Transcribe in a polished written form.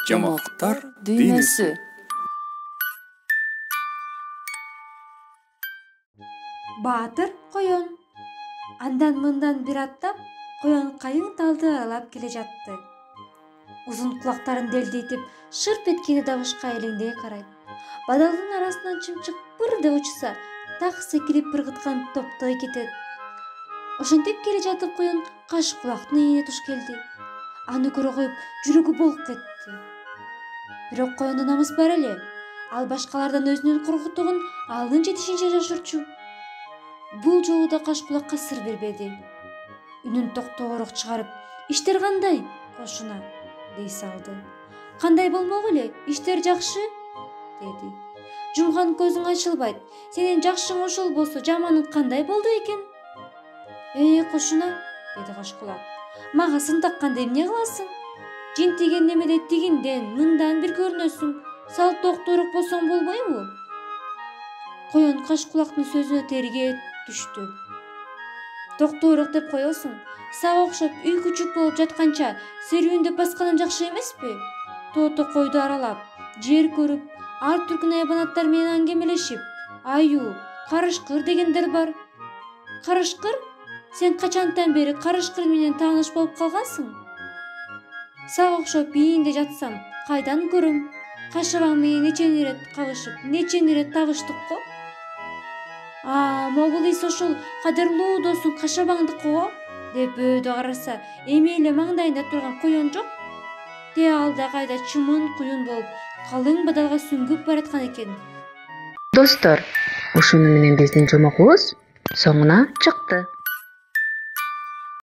Жамоктор дүйнөсү. Баатыр коён. Андан мындан бир аттап, коён кайың талды аралап келе жатты. Узун кулактарын делдейтип, шырп эткени дабышка элеңдей карайт. Бадалдын арасынан чымчык быр деп учса, так секирип ыргыткан топтой кетет. Ошентип келе жатып коён каш кулактын ийине туш келди. Аны көрө коюп, жүрөгү болуп кетти. Бирок коёндо намыс бар эле. Ал башкалардан өзүнүн коркутугун алын жетишинче жашырчу. Бул жолу да каш кулакка сыр бербеди. Үнүн токтоорок чыгарып, "Иштер кандай, кошуна?" дей салды. "Кандай болмок эле, иштер жакшы?" деди. "Жумган көзүң ачылбайт. Сенин жакшың ошол болсо, жаманың кандай болду экен?" Кошуна," деди каш кулак. "Мага сын такканда эмне кыласың? Жин тиген немеде тигинден, мындан бир көрүнөсүң. Салт токтоорок болсоң болбойбу?" Коён каш кулактын сөзүнө терге түштү. "Токтоорок деп коесуң. Сага окшоп үй күчүк болуп жатканча серүүндөп басканым жакшы эмеспи? Тоото койду аралап, жер көрүп, ар түркүн айбанаттар менен аңгемелешип, аюу, карышкыр дегендер бар. Карышкыр? Сен качантан бери карышкыр менен тааныш болуп калгансың? Сага окшоп ийинде жатсам, кайдан көрөм? Кашабаң менен нечен ирет кабышып, нечен ирет табыштык го? Могул из ошол кадырлуу досуң кашабаңдыкы го?" деп бөөдө караса, эми эле маңдайында турган коён жок. Те алда кайда чымын куюн болуп, калың бадалга сүңгүп бараткан экен. Достор, ушуну менен биздин жомогубуз соңуна чыкты.